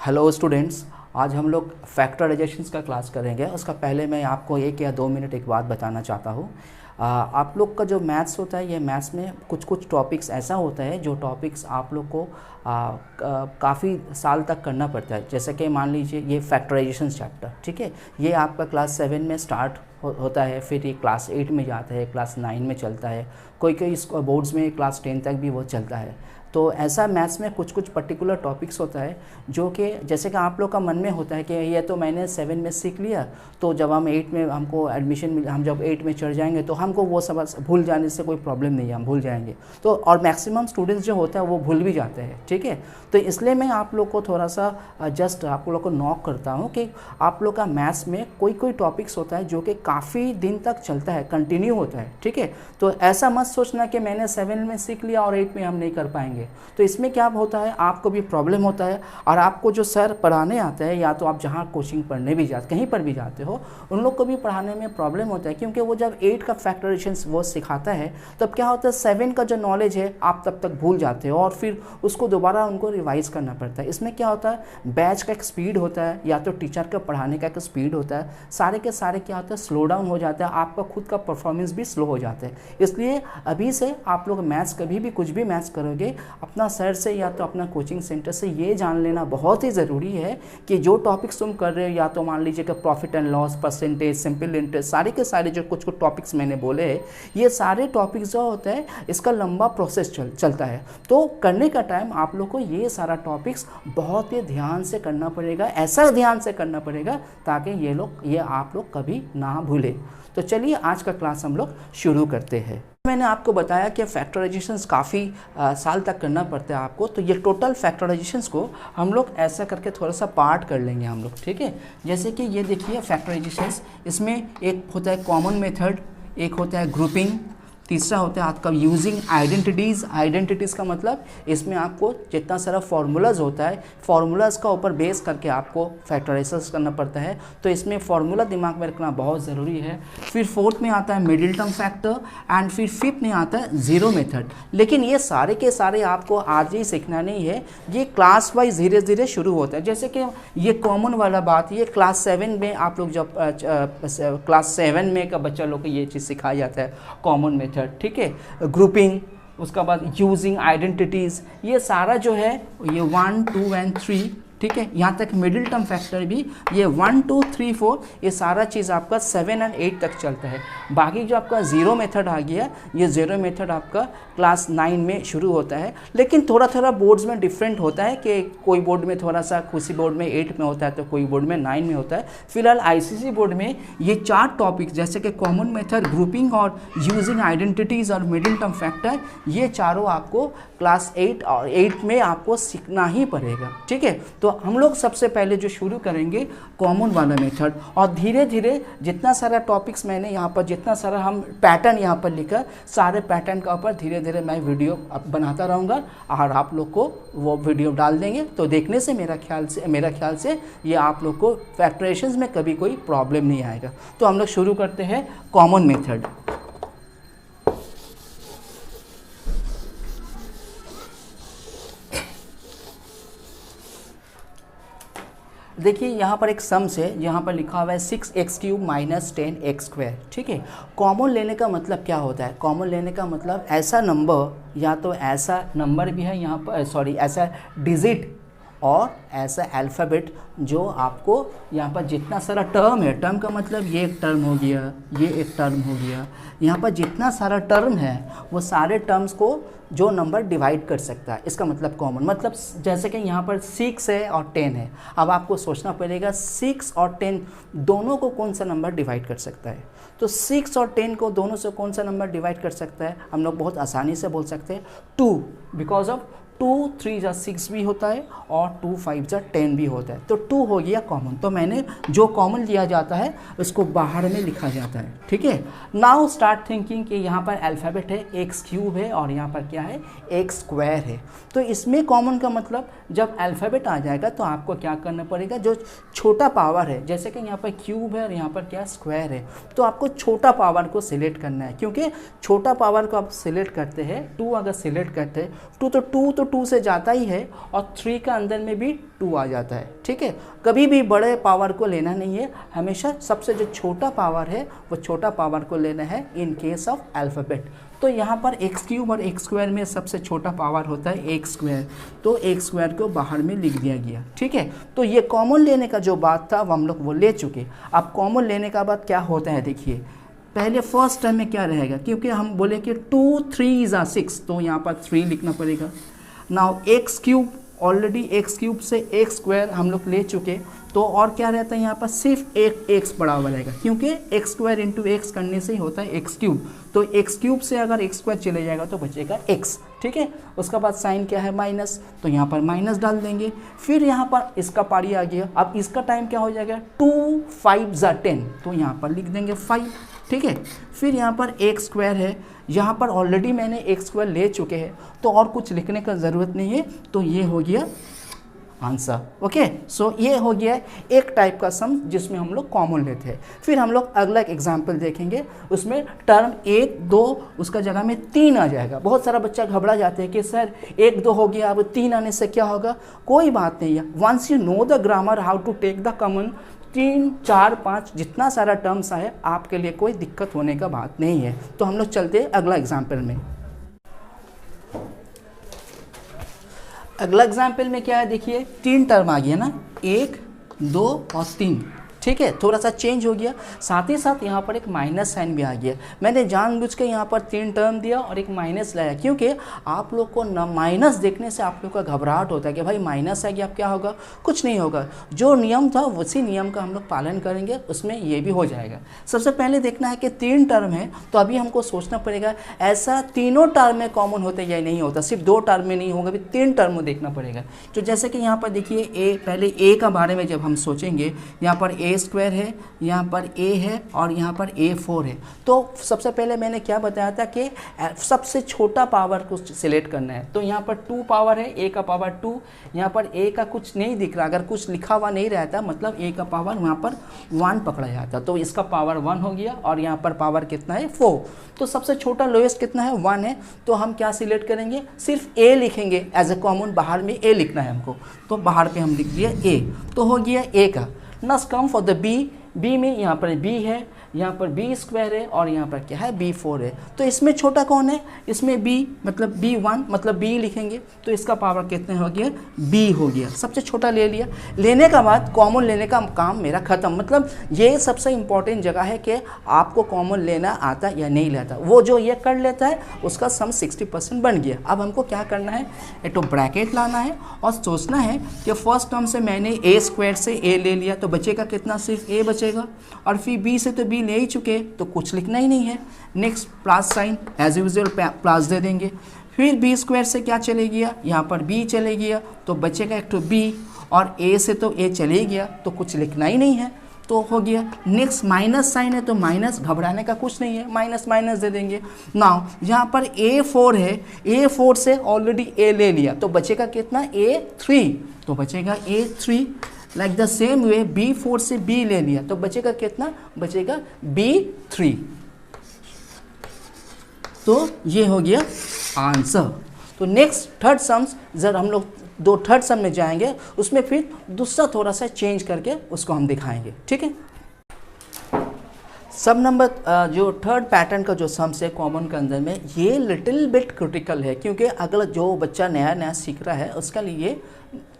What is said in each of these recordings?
Hello students, आज हम लोग फैक्टराइजेशंस का क्लास करेंगे। उसका पहले मैं आपको 1 या 2 मिनट एक बात बताना चाहता हूँ। आप लोग का जो मैथ्स होता है, ये मैथ्स में कुछ कुछ टॉपिक्स ऐसा होता है जो टॉपिक्स आप लोग को काफ़ी साल तक करना पड़ता है। जैसे कि मान लीजिए ये फैक्टराइजेशन चैप्टर, ठीक है, ये आपका क्लास 7 में स्टार्ट होता है, फिर ये क्लास 8 में जाता है, क्लास 9 में चलता है, कोई कोई बोर्ड्स में क्लास 10 तक भी वो चलता है। तो ऐसा मैथ्स में कुछ कुछ पर्टिकुलर टॉपिक्स होता है जो कि जैसे कि आप लोग का मन में होता है कि ये तो मैंने 7 में सीख लिया, तो जब हम 8 में हमको एडमिशन मिल, हम जब 8 में चढ़ जाएंगे तो हमको वो सब भूल जाने से कोई प्रॉब्लम नहीं है, हम भूल जाएंगे। तो और मैक्सिमम स्टूडेंट्स जो होता है वो भूल भी जाते हैं, ठीक है। तो इसलिए मैं आप लोग को थोड़ा सा जस्ट आप लोग को नॉक करता हूँ कि आप लोग का मैथ्स में कोई कोई टॉपिक्स होता है जो कि काफ़ी दिन तक चलता है, कंटिन्यू होता है, ठीक है। तो ऐसा मत सोचना कि मैंने 7 में सीख लिया और 8 में हम नहीं कर पाएंगे। तो इसमें क्या होता है, आपको भी प्रॉब्लम होता है और आपको जो सर पढ़ाने आते हैं, या तो आप जहाँ कोचिंग पढ़ने भी जाते, कहीं पर भी जाते हो, उन लोग को भी पढ़ाने में प्रॉब्लम होता है, क्योंकि वो जब 8 का फैक्टराइजेशंस वो सिखाता है तब क्या होता है, 7 का जो नॉलेज है आप तब तक भूल जाते हो और फिर उसको दोबारा उनको रिवाइज करना पड़ता है। इसमें क्या होता है, बैच का एक स्पीड होता है या तो टीचर का पढ़ाने का एक स्पीड होता है, सारे के सारे क्या होता है, स्लो डाउन हो जाता है, आपका खुद का परफॉर्मेंस भी स्लो हो जाता है। इसलिए अभी से आप लोग मैथ्स कभी भी कुछ भी मैथ्स करोगे, अपना सर से या तो अपना कोचिंग सेंटर से ये जान लेना बहुत ही ज़रूरी है कि जो टॉपिक्स तुम कर रहे हो, या तो मान लीजिए कि profit and loss, percentage, simple interest, सारे के सारे जो कुछ कुछ टॉपिक्स मैंने बोले हैं, ये सारे टॉपिक्स जो होता है इसका लंबा प्रोसेस चलता है। तो करने का टाइम आप लोग को ये सारा टॉपिक्स बहुत ही ध्यान से करना पड़ेगा, ऐसा ध्यान से करना पड़ेगा ताकि ये आप लोग कभी ना भूलें। तो चलिए आज का क्लास हम लोग शुरू करते हैं। मैंने आपको बताया कि फैक्टराइजेशंस काफ़ी साल तक करना पड़ता है आपको, तो ये टोटल फैक्टराइजेशंस को हम लोग ऐसा करके थोड़ा सा पार्ट कर लेंगे हम लोग, ठीक है। जैसे कि ये देखिए फैक्टराइजेशंस, इसमें एक होता है कॉमन मेथड, एक होता है ग्रुपिंग, तीसरा होता है आपका यूजिंग आइडेंटिटीज़। आइडेंटिटीज़ का मतलब इसमें आपको जितना सारा फार्मूलाज होता है, फार्मूलाज का ऊपर बेस करके आपको फैक्टराइजेशंस करना पड़ता है, तो इसमें फार्मूला दिमाग में रखना बहुत ज़रूरी है। फिर फोर्थ में आता है मिडिल टर्म फैक्टर एंड फिर फिफ्थ में आता है ज़ीरो मेथड। लेकिन ये सारे के सारे आपको आज ही सीखना नहीं है, ये क्लास वाइज धीरे धीरे शुरू होता है। जैसे कि ये कॉमन वाला बात, ये क्लास 7 में आप लोग जब क्लास 7 में का बच्चा लोग को ये चीज़ सिखाया जाता है, कॉमन मेथड, ठीक है, ग्रुपिंग, उसका बाद यूजिंग आइडेंटिटीज़, ये सारा जो है ये 1, 2 एंड 3, ठीक है। यहाँ तक मिडिल टर्म फैक्टर भी ये 1, 2, 3, 4, ये सारा चीज़ आपका 7 और 8 तक चलता है। बाकी जो आपका ज़ीरो मेथड आ गया, ये ज़ीरो मेथड आपका क्लास 9 में शुरू होता है। लेकिन थोड़ा थोड़ा बोर्ड्स में डिफरेंट होता है कि कोई बोर्ड में थोड़ा सा, किसी बोर्ड में 8 में होता है तो कोई बोर्ड में 9 में होता है। फिलहाल आईसीएसई बोर्ड में ये 4 टॉपिक्स जैसे कि कॉमन मेथड, ग्रुपिंग और यूजिंग आइडेंटिटीज़ और मिडिल टर्म फैक्टर, ये चारों आपको क्लास 8 और 8 में आपको सीखना ही पड़ेगा, ठीक है। तो हम लोग सबसे पहले जो शुरू करेंगे कॉमन वाला मेथड, और धीरे धीरे जितना सारा टॉपिक्स मैंने यहाँ पर, जितना सारा हम पैटर्न यहाँ पर लिखा, सारे पैटर्न का ऊपर धीरे धीरे मैं वीडियो बनाता रहूँगा और आप लोग को वो वीडियो डाल देंगे। तो देखने से मेरा ख्याल से ये आप लोग को फैक्टराइजेशंस में कभी कोई प्रॉब्लम नहीं आएगा। तो हम लोग शुरू करते हैं कॉमन मेथड। देखिए यहाँ पर एक सम से, यहाँ पर लिखा हुआ है 6x³ - 10x², ठीक है। कॉमन लेने का मतलब क्या होता है, कॉमन लेने का मतलब ऐसा नंबर, या तो ऐसा नंबर भी है यहाँ पर, सॉरी ऐसा डिजिट और ऐसा अल्फ़ाबेट जो आपको यहाँ पर जितना सारा टर्म है, टर्म का मतलब ये एक टर्म हो गया, ये एक टर्म हो गया, यहाँ पर जितना सारा टर्म है वो सारे टर्म्स को जो नंबर डिवाइड कर सकता है, इसका मतलब कॉमन। मतलब जैसे कि यहाँ पर 6 है और 10 है, अब आपको सोचना पड़ेगा 6 और 10 दोनों को कौन सा नंबर डिवाइड कर सकता है। तो 6 और 10 को दोनों से कौन सा नंबर डिवाइड कर सकता है, हम लोग बहुत आसानी से बोल सकते हैं 2, बिकॉज ऑफ 2 3 जा 6 भी होता है और 2 5 जा 10 भी होता है। तो 2 हो गया कॉमन, तो मैंने जो कॉमन लिया जाता है उसको बाहर में लिखा जाता है, ठीक है। नाउ स्टार्ट थिंकिंग कि यहाँ पर अल्फ़ाबेट है, x³ है और यहाँ पर क्या है, x² है। तो इसमें कॉमन का मतलब जब अल्फ़ाबेट आ जाएगा तो आपको क्या करना पड़ेगा, जो छोटा पावर है, जैसे कि यहाँ पर क्यूब है और यहाँ पर क्या स्क्वायर है, तो आपको छोटा पावर को सिलेक्ट करना है, क्योंकि छोटा पावर को आप सिलेक्ट करते हैं, 2 अगर सिलेक्ट करते हैं 2 तो 2 से जाता ही है और 3 का अंदर में भी 2 आ जाता है, ठीक है। कभी भी बड़े पावर को लेना नहीं है, हमेशा सबसे जो छोटा पावर है वो छोटा पावर को लेना है इन केस ऑफ अल्फ़ाबेट। तो यहाँ पर एक्स क्यूब और एक्स स्क्वायर में सबसे छोटा पावर होता है एक्स स्क्वायर, तो एक्स स्क्वायर को बाहर में लिख दिया गया, ठीक है। तो ये कॉमन लेने का जो बात था वो हम लोग वो ले चुके। अब कॉमन लेने का बाद क्या होता है, देखिए पहले फर्स्ट टर्म में क्या रहेगा, क्योंकि हम बोले कि 2 3 = 6, तो यहाँ पर 3 लिखना पड़ेगा। Now x cube, already x cube से एक्स स्क्वायर हम लोग ले चुके, तो और क्या रहता है यहाँ पर सिर्फ एक एक्स बड़ा हुआ रहेगा, क्योंकि एक्स स्क्वायर इंटू एक्स करने से ही होता है एक्स क्यूब। तो एक्स क्यूब से अगर एक्स स्क्वायर चले जाएगा तो बचेगा एक्स, ठीक है। उसका बाद साइन क्या है माइनस, तो यहाँ पर माइनस डाल देंगे। फिर यहाँ पर इसका पारी आ गया, अब इसका टाइम क्या हो जाएगा 2 5 = 10, तो यहाँ पर लिख देंगे 5, ठीक है। फिर यहाँ पर एक्स स्क्वायर है, यहाँ पर ऑलरेडी मैंने एक्स स्क्वायर ले चुके हैं तो और कुछ लिखने का ज़रूरत नहीं है, तो ये हो गया आंसर। ओके, सो ये हो गया एक टाइप का सम जिसमें हम लोग कॉमन लेते हैं। फिर हम लोग अगला एक एग्जाम्पल देखेंगे, उसमें टर्म 1 2 उसका जगह में 3 आ जाएगा। बहुत सारा बच्चा घबरा जाते हैं कि सर 1 2 हो गया, अब 3 आने से क्या होगा। कोई बात नहीं है, once you know the grammar how to take the common, 3 4 5 जितना सारा टर्म्स आए आपके लिए कोई दिक्कत होने का बात नहीं है। तो हम लोग चलते हैं अगला एग्जाम्पल में। अगला एग्जाम्पल में क्या है, देखिए 3 टर्म आ गया ना, 1 2 और 3, ठीक है। थोड़ा सा चेंज हो गया, साथ ही साथ यहाँ पर एक माइनस साइन भी आ गया। मैंने जानबूझ के यहाँ पर 3 टर्म दिया और एक माइनस लाया, क्योंकि आप लोग को न माइनस देखने से आप लोग का घबराहट होता है कि भाई माइनस है कि अब क्या होगा, कुछ नहीं होगा। जो नियम था उसी नियम का हम लोग पालन करेंगे, उसमें ये भी हो जाएगा। सबसे पहले देखना है कि 3 टर्म है, तो अभी हमको सोचना पड़ेगा ऐसा तीनों टर्म में कॉमन होता है या नहीं होता, सिर्फ 2 टर्म में नहीं होगा, अभी 3 टर्म में देखना पड़ेगा। तो जैसे कि यहाँ पर देखिए पहले ए का बारे में जब हम सोचेंगे, यहाँ पर ए स्क्वायर है, यहाँ पर a है और यहाँ पर a4 है। तो सबसे पहले मैंने क्या बताया था कि सबसे छोटा पावर को सिलेक्ट करना है। तो यहाँ पर 2 पावर है, a का पावर 2, यहाँ पर a का कुछ नहीं दिख रहा, अगर कुछ लिखा हुआ नहीं रहता मतलब a का पावर वहाँ पर 1 पकड़ा जाता, तो इसका पावर 1 हो गया और यहाँ पर पावर कितना है 4। तो सबसे छोटा लोएस्ट कितना है 1 है, तो हम क्या सिलेक्ट करेंगे, सिर्फ a लिखेंगे एज ए कॉमन, बाहर में a लिखना है हमको, तो बाहर पे हम लिख दिया a, तो हो गया a का। Now come for the B में यहाँ पर B है, यहाँ पर B स्क्वायर है और यहाँ पर क्या है B4 है। तो इसमें छोटा कौन है, इसमें B मतलब B1 मतलब B लिखेंगे, तो इसका पावर कितने हो गया B हो गया, सबसे छोटा ले लिया। लेने का बाद कॉमन लेने का काम मेरा ख़त्म। मतलब ये सबसे इम्पॉर्टेंट जगह है कि आपको कॉमन लेना आता या नहीं लेता, वो जो ये कर लेता है उसका सम 60% बन गया। अब हमको क्या करना है, एक तो ब्रैकेट लाना है और सोचना है कि फर्स्ट टर्म से मैंने a स्क्वायर से a ले लिया, तो बचेगा कितना, सिर्फ a बचेगा, और फिर b से तो b ले ही चुके तो कुछ लिखना ही नहीं है। Next plus sign as usual plus दे देंगे। फिर बी स्क्वायर से क्या चले गया, यहाँ पर b चले गया, तो बचेगा एक तो b, और a से तो a चले गया तो कुछ लिखना ही नहीं है, तो हो गया। नेक्स्ट माइनस साइन है, तो माइनस, घबराने का कुछ नहीं है, माइनस माइनस दे देंगे। नाउ यहाँ पर a4 है, a4 से ऑलरेडी a ले लिया, तो बचेगा कितना a3, तो बचेगा a3। Like the same way B4 से B ले लिया, तो बचेगा कितना, बचेगा B3। तो ये हो गया आंसर। तो नेक्स्ट थर्ड सम्स, जब हम लोग 2 थर्ड सम में जाएंगे, उसमें फिर दूसरा थोड़ा सा चेंज करके उसको हम दिखाएंगे, ठीक है। सब नंबर जो थर्ड पैटर्न का जो सम्स है कॉमन के अंदर में, ये लिटिल बिट क्रिटिकल है, क्योंकि अगला जो बच्चा नया नया सीख रहा है उसका लिए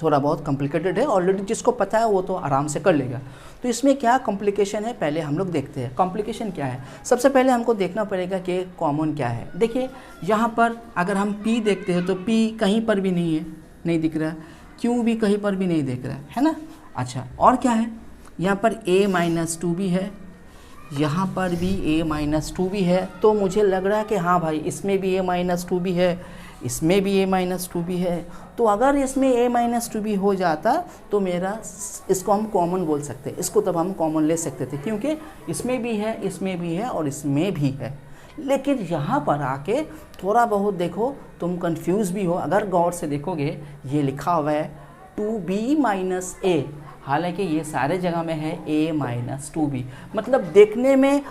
थोड़ा बहुत कॉम्प्लिकेटेड है। ऑलरेडी जिसको पता है वो तो आराम से कर लेगा। तो इसमें क्या कॉम्प्लिकेशन है पहले हम लोग देखते हैं। कॉम्प्लिकेशन क्या है, सबसे पहले हमको देखना पड़ेगा कि कॉमन क्या है। देखिए यहाँ पर अगर हम p देखते हैं तो p कहीं पर भी नहीं है, नहीं दिख रहा, q भी कहीं पर भी नहीं दिख रहा है ना। अच्छा, और क्या है, यहाँ पर a-2 भी है, यहाँ पर भी a-2 भी है, तो मुझे लग रहा है कि हाँ भाई इसमें भी a-2 भी है, इसमें भी a-2 भी है। तो अगर इसमें a-2 भी हो जाता तो मेरा, इसको हम कॉमन बोल सकते, इसको तब हम कॉमन ले सकते थे, क्योंकि इसमें भी है, इसमें भी है और इसमें भी है। लेकिन यहाँ पर आके थोड़ा बहुत देखो, तुम कंफ्यूज भी हो। अगर गौर से देखोगे ये लिखा हुआ है 2b-a, हालांकि ये सारे जगह में है a-2b, मतलब देखने में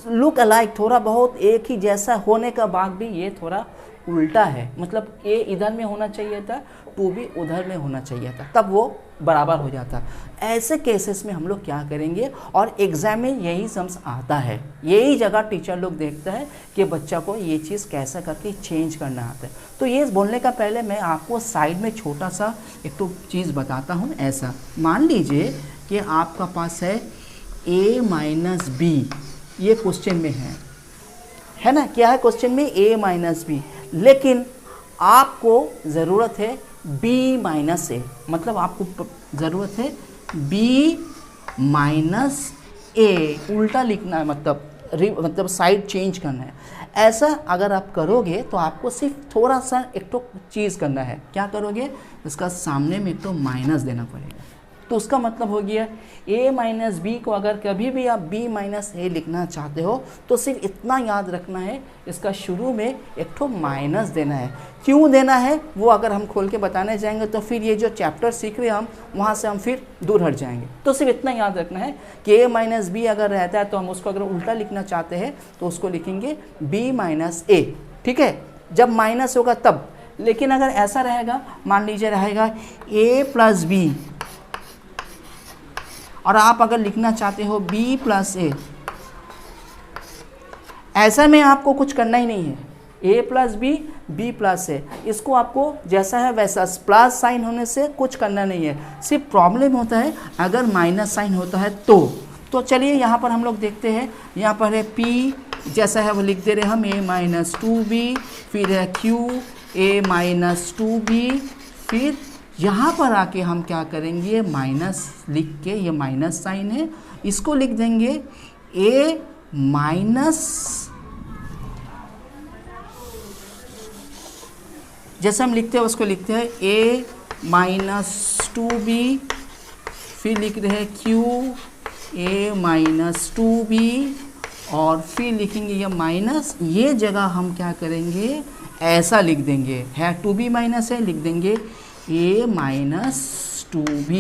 लुक अलाइक, थोड़ा बहुत एक ही जैसा होने का बाद भी ये थोड़ा उल्टा है, मतलब a इधर में होना चाहिए था, 2b उधर में होना चाहिए था, तब वो बराबर हो जाता। ऐसे केसेस में हम लोग क्या करेंगे, और एग्जाम में यही सम्स आता है, यही जगह टीचर लोग देखता है कि बच्चा को ये चीज़ कैसा करके चेंज करना आता है। तो ये बोलने का पहले मैं आपको साइड में छोटा सा एक तो चीज़ बताता हूँ। ऐसा मान लीजिए कि आपका पास है a माइनस बी, ये क्वेश्चन में है ना, क्या है क्वेश्चन में a माइनस बी, लेकिन आपको ज़रूरत है b माइनस ए, मतलब आपको ज़रूरत है b माइनस ए, उल्टा लिखना है, मतलब साइड चेंज करना है। ऐसा अगर आप करोगे तो आपको सिर्फ थोड़ा सा एक तो चीज़ करना है, क्या करोगे, इसका सामने में तो माइनस देना पड़ेगा। तो उसका मतलब हो गया a माइनस बी को अगर कभी भी आप b माइनस ए लिखना चाहते हो तो सिर्फ इतना याद रखना है, इसका शुरू में एक तो माइनस देना है। क्यों देना है वो अगर हम खोल के बताने जाएंगे तो फिर ये जो चैप्टर सीख रहे हैं हम, वहाँ से हम फिर दूर हट जाएंगे। तो सिर्फ इतना याद रखना है कि a माइनस बी अगर रहता है तो हम उसको अगर उल्टा लिखना चाहते हैं तो उसको लिखेंगे b माइनस ए, ठीक है, जब माइनस होगा तब। लेकिन अगर ऐसा रहेगा, मान लीजिए रहेगा a प्लस बी, और आप अगर लिखना चाहते हो b प्लस ए, ऐसा में आपको कुछ करना ही नहीं है, a plus B, b plus A, इसको आपको जैसा है वैसा प्लस साइन होने से कुछ करना नहीं है। सिर्फ प्रॉब्लम होता है अगर माइनस साइन होता है तो चलिए यहाँ पर हम लोग देखते हैं। यहाँ पर है p जैसा है वो लिख दे रहे हम a माइनस 2b, फिर है q a माइनस 2b, फिर यहाँ पर आके हम क्या करेंगे, माइनस लिख के, ये माइनस साइन है, इसको लिख देंगे a माइनस, जैसे हम लिखते हैं उसको लिखते हैं a माइनस 2b, फिर लिख रहे हैं q a माइनस 2b, और फिर लिखेंगे ये माइनस, ये जगह हम क्या करेंगे, ऐसा लिख देंगे, है 2b माइनस है, लिख देंगे a माइनस 2b,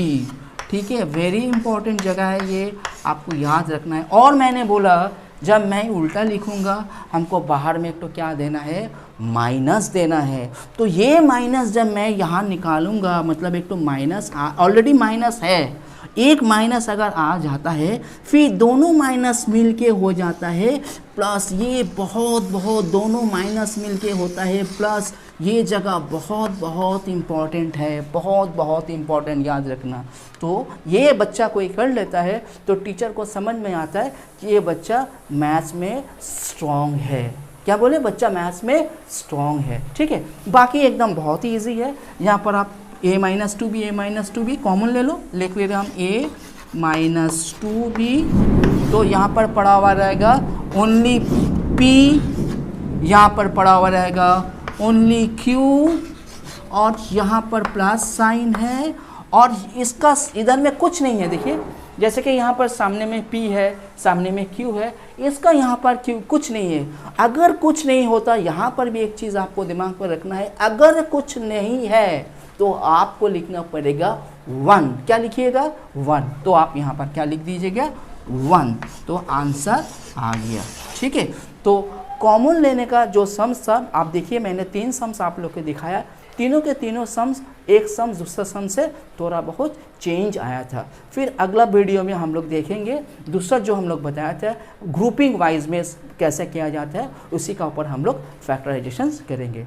ठीक है। वेरी इंपॉर्टेंट जगह है ये, आपको याद रखना है। और मैंने बोला जब मैं उल्टा लिखूंगा हमको बाहर में तो क्या देना है, माइनस देना है। तो ये माइनस जब मैं यहाँ निकालूंगा, मतलब एक तो माइनस ऑलरेडी माइनस है, एक माइनस अगर आ जाता है फिर दोनों माइनस मिलके हो जाता है प्लस, ये बहुत दोनों माइनस मिलके होता है प्लस, ये जगह बहुत इम्पॉर्टेंट है, बहुत इम्पॉर्टेंट, याद रखना। तो ये बच्चा कोई कर लेता है तो टीचर को समझ में आता है कि ये बच्चा मैथ्स में स्ट्रॉन्ग है। क्या बोले, बच्चा मैथ्स में स्ट्रॉन्ग है, ठीक है। बाकी एकदम बहुत ही ईजी है। यहाँ पर आप a माइनस 2b कॉमन ले लो, लिख ले रहे हम a माइनस 2b, तो यहाँ पर पड़ा हुआ रहेगा ओनली p, यहाँ पर पड़ा हुआ रहेगा ओनली q, और यहाँ पर प्लस साइन है, और इसका इधर में कुछ नहीं है। देखिए जैसे कि यहाँ पर सामने में p है, सामने में q है, इसका यहाँ पर q कुछ नहीं है। अगर कुछ नहीं होता, यहाँ पर भी एक चीज़ आपको दिमाग पर रखना है, अगर कुछ नहीं है तो आपको लिखना पड़ेगा 1। क्या लिखिएगा, 1। तो आप यहाँ पर क्या लिख दीजिएगा, 1, तो आंसर आ गया, ठीक है। तो कॉमन लेने का जो सम्स था, आप देखिए मैंने 3 सम्स आप लोग को दिखाया, तीनों के तीनों सम्स, एक सम्स दूसरा सम से थोड़ा बहुत चेंज आया था। फिर अगला वीडियो में हम लोग देखेंगे दूसरा जो हम लोग बताया था ग्रुपिंग वाइज में कैसे किया जाता है, उसी का ऊपर हम लोग फैक्टराइजेशन करेंगे।